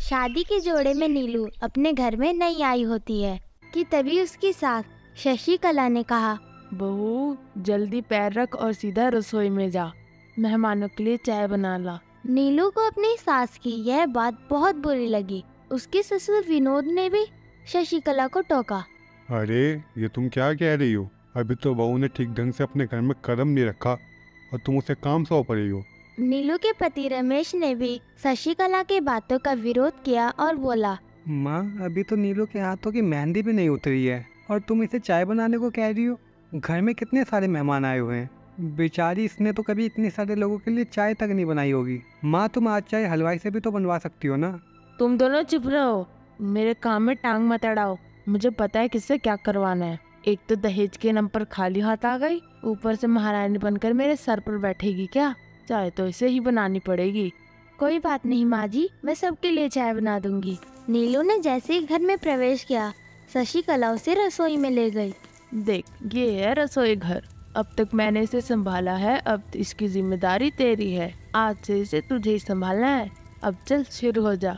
शादी के जोड़े में नीलू अपने घर में नई आई होती है कि तभी उसकी सास शशिकला ने कहा, बहू जल्दी पैर रख और सीधा रसोई में जा, मेहमानों के लिए चाय बना ला। नीलू को अपनी सास की यह बात बहुत बुरी लगी। उसके ससुर विनोद ने भी शशिकला को टोका। अरे ये तुम क्या कह रही हो? अभी तो बहू ने ठीक ढंग से अपने घर में कदम नहीं रखा और तुम उसे काम सौंप रही हो। नीलू के पति रमेश ने भी शशिकला के बातों का विरोध किया और बोला, माँ अभी तो नीलू के हाथों की मेहंदी भी नहीं उतरी है और तुम इसे चाय बनाने को कह रही हो। घर में कितने सारे मेहमान आए हुए हैं, बेचारी इसने तो कभी इतने सारे लोगों के लिए चाय तक नहीं बनाई होगी। माँ तुम आज चाय हलवाई से भी तो बनवा सकती हो ना। तुम दोनों चुप रहो, मेरे काम में टांग मत अड़ाओ। मुझे पता है किससे क्या करवाना है। एक तो दहेज के नाम पर खाली हाथ आ गई, ऊपर से महारानी बनकर मेरे सर पर बैठेगी क्या? चाय तो इसे ही बनानी पड़ेगी। कोई बात नहीं माँ जी, मैं सबके लिए चाय बना दूंगी। नीलू ने जैसे ही घर में प्रवेश किया, शशिकला उसे रसोई में ले गई। देख ये है रसोई घर, अब तक मैंने इसे संभाला है, अब इसकी जिम्मेदारी तेरी है। आज से इसे तुझे ही संभालना है। अब चल शुरू हो जा।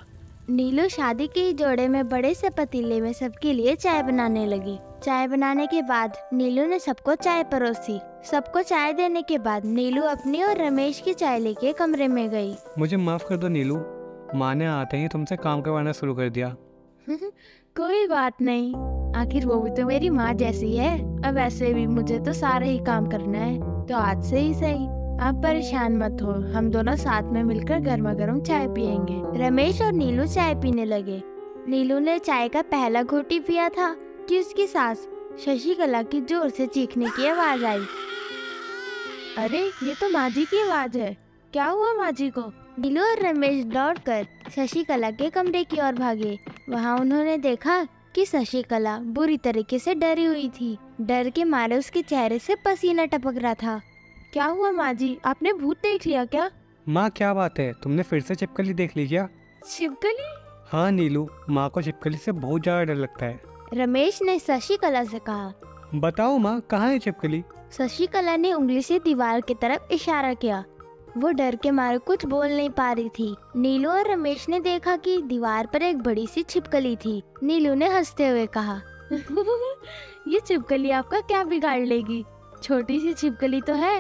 नीलू शादी के जोड़े में बड़े से पतीले में सबके लिए चाय बनाने लगी। चाय बनाने के बाद नीलू ने सबको चाय परोसी। सबको चाय देने के बाद नीलू अपनी और रमेश की चाय लेके कमरे में गई। मुझे माफ़ कर दो नीलू, माँ ने आते ही तुमसे काम करवाना शुरू कर दिया। कोई बात नहीं, आखिर वो भी तो मेरी माँ जैसी है। अब वैसे भी मुझे तो सारा ही काम करना है, तो आज से ही सही। आप परेशान मत हो, हम दोनों साथ में मिलकर गर्मा गर्म चाय पियेंगे। रमेश और नीलू चाय पीने लगे। नीलू ने चाय का पहला घूंटी पिया था कि उसकी सास शशिकला की जोर से चीखने की आवाज आई। अरे ये तो माँ जी की आवाज है, क्या हुआ माँ जी को? नीलू और रमेश दौड़कर शशिकला के कमरे की ओर भागे। वहाँ उन्होंने देखा कि शशिकला बुरी तरीके से डरी हुई थी। डर के मारे उसके चेहरे से पसीना टपक रहा था। क्या हुआ माँ जी, आपने भूत देख लिया क्या? माँ क्या बात है, तुमने फिर से छिपकली देख ली क्या? छिपकली? हाँ नीलू, माँ को छिपकली से बहुत ज़्यादा डर लगता है। रमेश ने शशिकला से कहा। बताओ माँ, कहाँ है छिपकली? शशिकला ने उंगली से दीवार की तरफ इशारा किया। वो डर के मारे कुछ बोल नहीं पा रही थी। नीलू और रमेश ने देखा कि दीवार पर एक बड़ी सी छिपकली थी। नीलू ने हंसते हुए कहा, ये छिपकली आपका क्या बिगाड़ लेगी? छोटी सी छिपकली तो है,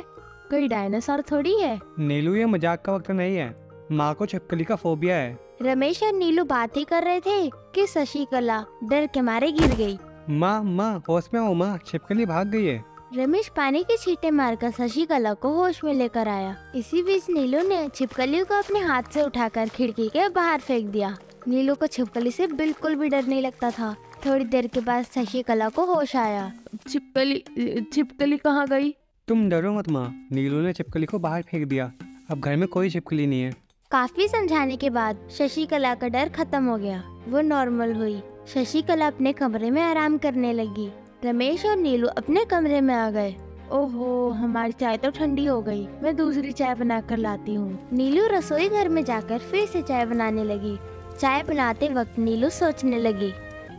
कोई डायनासोर थोड़ी है। नीलू ये मजाक का वक्त नहीं है, माँ को छिपकली का फोबिया है। रमेश और नीलू बात ही कर रहे थे कि शशिकला डर के मारे गिर गई। माँ होश में आओ माँ, छिपकली भाग गई है। रमेश पानी के छींटे मारकर शशिकला को होश में लेकर आया। इसी बीच नीलू ने छिपकली को अपने हाथ से उठाकर खिड़की के बाहर फेंक दिया। नीलू को छिपकली से बिल्कुल भी डर नहीं लगता था। थोड़ी देर के बाद शशिकला को होश आया। छिपकली कहाँ गई? तुम डरो मत माँ, नीलू ने छिपकली को बाहर फेंक दिया। अब घर में कोई छिपकली नहीं है। काफी समझाने के बाद शशिकला का डर खत्म हो गया। वो नॉर्मल हुई। शशिकला अपने कमरे में आराम करने लगी। रमेश और नीलू अपने कमरे में आ गए। ओहो, हमारी चाय तो ठंडी हो गई, मैं दूसरी चाय बना कर लाती हूँ। नीलू रसोई घर में जाकर फिर से चाय बनाने लगी। चाय बनाते वक्त नीलू सोचने लगी,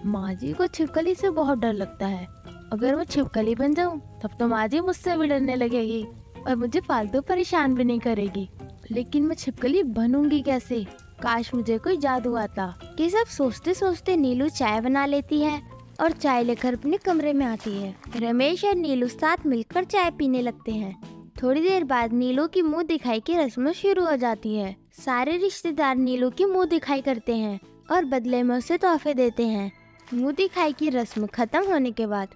माँ जी को छिपकली से बहुत डर लगता है। अगर मैं छिपकली बन जाऊँ तब तो माँ जी मुझसे भी डरने लगेगी और मुझे फालतू परेशान भी नहीं करेगी। लेकिन मैं छिपकली बनूंगी कैसे? काश मुझे कोई जादू आता। ये सब सोचते सोचते नीलू चाय बना लेती है और चाय लेकर अपने कमरे में आती है। रमेश और नीलू साथ मिलकर चाय पीने लगते हैं। थोड़ी देर बाद नीलू की मुंह दिखाई की रस्म शुरू हो जाती है। सारे रिश्तेदार नीलू की मुंह दिखाई करते हैं और बदले में उसे तोहफे देते हैं। मुंह दिखाई की रस्म खत्म होने के बाद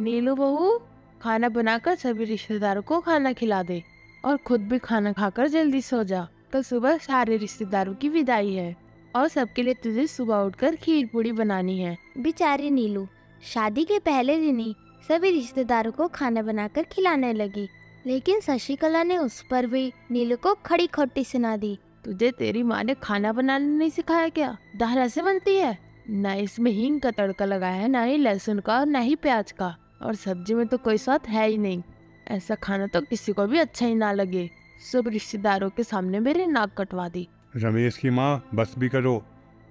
नीलू बहू, खाना बनाकर सभी रिश्तेदारों को खाना खिला दे और खुद भी खाना खाकर जल्दी सो जा। कल सुबह सारे रिश्तेदारों की विदाई है और सबके लिए तुझे सुबह उठकर खीर पूड़ी बनानी है। बेचारी नीलू शादी के पहले दिन ही सभी रिश्तेदारों को खाना बनाकर खिलाने लगी, लेकिन शशिकला ने उस पर भी नीलू को खड़ी खोटी सुना दी। तुझे तेरी माँ ने खाना बनाना नहीं सिखाया क्या? दाल ऐसे बनती है, न इसमें हींग का तड़का लगाया है, न ही लहसुन का और न ही प्याज का, और सब्जी में तो कोई स्वाद है ही नहीं। ऐसा खाना तो किसी को भी अच्छा ही ना लगे। सब रिश्तेदारों के सामने मेरे नाक कटवा दी। रमेश की माँ, बस भी करो।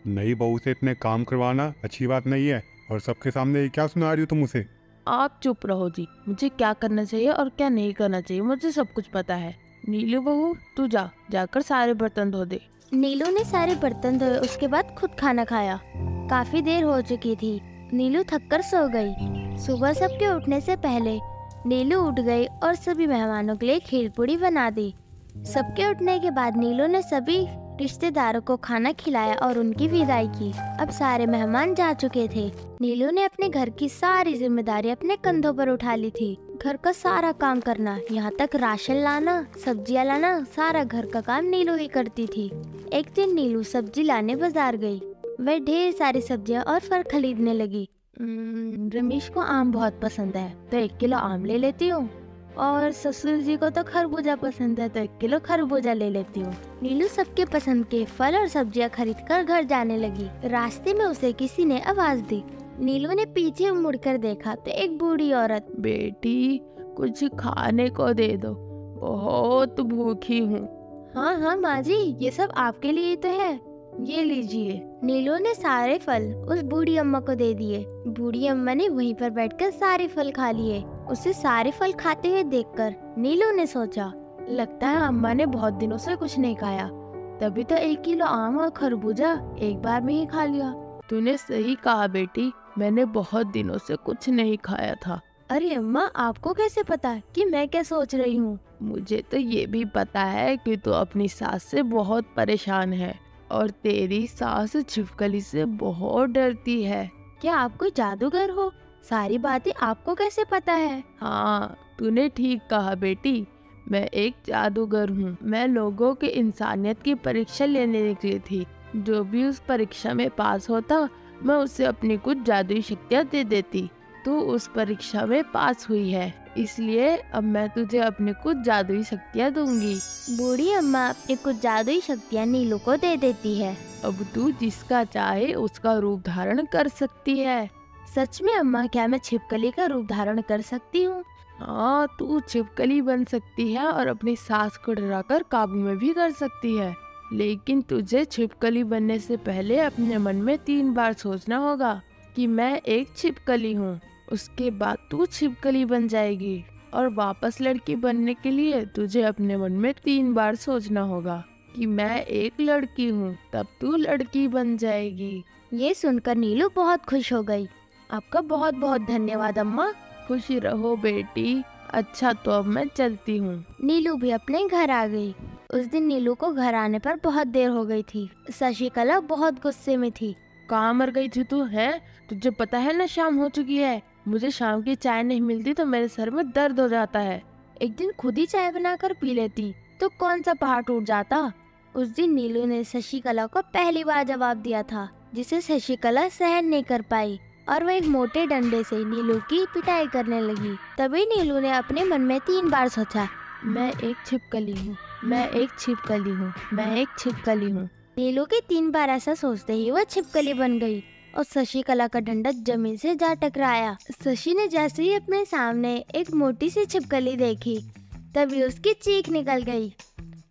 नई बहू से इतने काम करवाना अच्छी बात नहीं है। और सबके सामने ये क्या सुना रही हो तुम उसे? आप चुप रहो जी, मुझे क्या करना चाहिए और क्या नहीं करना चाहिए मुझे सब कुछ पता है। नीलू बहू, तू जाकर सारे बर्तन धो दे। नीलू ने सारे बर्तन धोए, उसके बाद खुद खाना खाया। काफी देर हो चुकी थी। नीलू थककर सो गई। सुबह सबके उठने से पहले नीलू उठ गई और सभी मेहमानों के लिए खीर पूड़ी बना दी। सबके उठने के बाद नीलू ने सभी रिश्तेदारों को खाना खिलाया और उनकी विदाई की। अब सारे मेहमान जा चुके थे। नीलू ने अपने घर की सारी जिम्मेदारी अपने कंधों पर उठा ली थी। घर का सारा काम करना, यहाँ तक राशन लाना, सब्जियाँ लाना, सारा घर का काम नीलू ही करती थी। एक दिन नीलू सब्जी लाने बाजार गई। वह ढेर सारी सब्जियाँ और फल खरीदने लगी। रमेश को आम बहुत पसंद है तो 1 किलो आम ले लेती हूँ, और ससुर जी को तो खरबूजा पसंद है तो 1 किलो खरबूजा ले लेती हूँ। नीलू सबके पसंद के फल और सब्जियाँ खरीदकर घर जाने लगी। रास्ते में उसे किसी ने आवाज दी। नीलू ने पीछे मुड़कर देखा तो एक बूढ़ी औरत, बेटी कुछ खाने को दे दो, बहुत भूखी हूँ। हाँ हाँ माँ जी, ये सब आपके लिए तो है, ये लीजिए। नीलू ने सारे फल उस बूढ़ी अम्मा को दे दिए। बूढ़ी अम्मा ने वहीं पर बैठकर सारे फल खा लिए। उसे सारे फल खाते हुए देखकर नीलू ने सोचा, लगता है अम्मा ने बहुत दिनों से कुछ नहीं खाया, तभी तो 1 किलो आम और खरबूजा एक बार में ही खा लिया। तूने सही कहा बेटी, मैंने बहुत दिनों से कुछ नहीं खाया था। अरे अम्मा, आपको कैसे पता कि मैं क्या सोच रही हूँ? मुझे तो ये भी पता है कि तू अपनी सास से बहुत परेशान है और तेरी सास छिपकली से बहुत डरती है। क्या आप कोई जादूगर हो? सारी बातें आपको कैसे पता है? हाँ, तूने ठीक कहा बेटी, मैं एक जादूगर हूँ। मैं लोगों के इंसानियत की परीक्षा लेने निकली थी। जो भी उस परीक्षा में पास होता, मैं उसे अपनी कुछ जादुई शक्तियाँ दे देती। तू उस परीक्षा में पास हुई है, इसलिए अब मैं तुझे अपनी कुछ जादुई शक्तियाँ दूंगी। बूढ़ी अम्मा अपनी कुछ जादुई शक्तियाँ नीलू को दे देती है। अब तू जिसका चाहे उसका रूप धारण कर सकती है। सच में अम्मा, क्या मैं छिपकली का रूप धारण कर सकती हूँ? हाँ, तू छिपकली बन सकती है और अपनी सास को डराकर काबू में भी कर सकती है। लेकिन तुझे छिपकली बनने से पहले अपने मन में 3 बार सोचना होगा कि मैं एक छिपकली हूँ। उसके बाद तू छिपकली बन जाएगी, और वापस लड़की बनने के लिए तुझे अपने मन में 3 बार सोचना होगा कि मैं एक लड़की हूँ, तब तू लड़की बन जाएगी। ये सुनकर नीलू बहुत खुश हो गई। आपका बहुत बहुत धन्यवाद अम्मा। खुश रहो बेटी। अच्छा, तो अब मैं चलती हूँ। नीलू भी अपने घर आ गई। उस दिन नीलू को घर आने पर बहुत देर हो गई थी। शशिकला बहुत गुस्से में थी। कहाँ मर गई थी तू? है तुझे पता है ना शाम हो चुकी है। मुझे शाम की चाय नहीं मिलती तो मेरे सर में दर्द हो जाता है। एक दिन खुद ही चाय बनाकर पी लेती तो कौन सा पहाड़ टूट जाता। उस दिन नीलू ने शशिकला को पहली बार जवाब दिया था, जिसे शशिकला सहन नहीं कर पाई और वह एक मोटे डंडे से नीलू की पिटाई करने लगी। तभी नीलू ने अपने मन में 3 बार सोचा, मैं एक छिपकली हूँ, मैं एक छिपकली हूँ, मैं एक छिपकली हूँ। नीलू के 3 बार ऐसा सोचते ही वह छिपकली बन गई और शशिकला का डंडा जमीन से जा टकराया। शशि ने जैसे ही अपने सामने एक मोटी सी छिपकली देखी, तभी उसकी चीख निकल गई।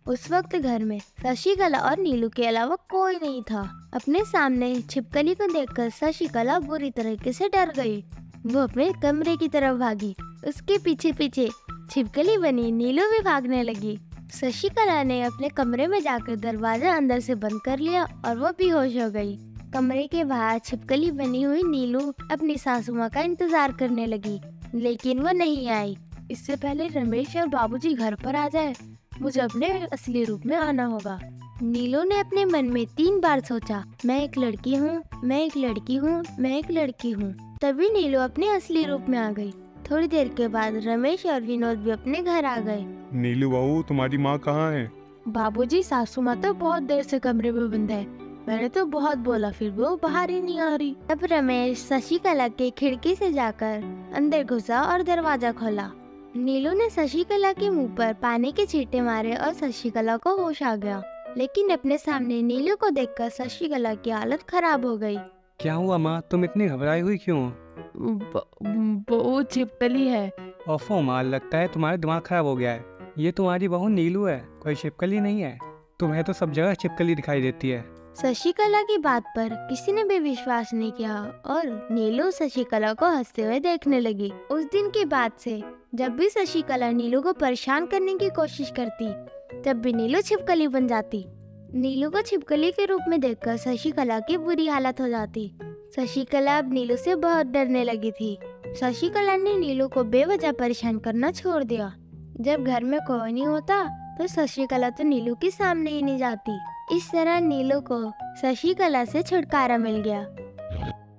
उस वक्त घर में शशिकला और नीलू के अलावा कोई नहीं था। अपने सामने छिपकली को देखकर शशिकला बुरी तरीके से डर गई। वो अपने कमरे की तरफ भागी। उसके पीछे पीछे छिपकली बनी नीलू भी भागने लगी। शशिकला ने अपने कमरे में जाकर दरवाजा अंदर से बंद कर लिया और वो बेहोश हो गई। कमरे के बाहर छिपकली बनी हुई नीलू अपनी सासू माँ का इंतजार करने लगी, लेकिन वो नहीं आई। इससे पहले रमेश और बाबूजी घर पर आ जाए, मुझे अपने असली रूप में आना होगा। नीलू ने अपने मन में 3 बार सोचा, मैं एक लड़की हूँ, मैं एक लड़की हूँ, मैं एक लड़की हूँ। तभी नीलू अपने असली रूप में आ गई। थोड़ी देर के बाद रमेश और विनोद भी अपने घर आ गए। नीलू बहू, तुम्हारी माँ कहाँ है? बाबूजी, सासू माँ तो बहुत देर से कमरे में बंद है। मैंने तो बहुत बोला, फिर वो बाहर ही नहीं आ रही। तब रमेश शशिकला के खिड़की से जाकर अंदर घुसा और दरवाजा खोला। नीलू ने शशिकला के मुंह पर पानी के छींटे मारे और शशिकला को होश आ गया। लेकिन अपने सामने नीलू को देखकर शशिकला की हालत खराब हो गई। क्या हुआ माँ, तुम इतनी घबराई हुई क्यों? वो छिपकली है। ओफो माँ, लगता है तुम्हारा दिमाग खराब हो गया है। ये तुम्हारी बहू नीलू है, कोई छिपकली नहीं है। तुम्हें तो सब जगह छिपकली दिखाई देती है। शशिकला की बात पर किसी ने भी विश्वास नहीं किया और नीलू शशिकला को हंसते हुए देखने लगी। उस दिन के बाद से जब भी शशिकला नीलू को परेशान करने की कोशिश करती, तब भी नीलू छिपकली बन जाती। नीलू को छिपकली के रूप में देखकर शशिकला की बुरी हालत हो जाती। शशिकला अब नीलू से बहुत डरने लगी थी। शशिकला ने नीलू को बेवजह परेशान करना छोड़ दिया। जब घर में कोई नहीं होता तो शशिकला तो नीलू के सामने ही नहीं जाती। इस तरह नीलू को शशिकला से छुटकारा मिल गया।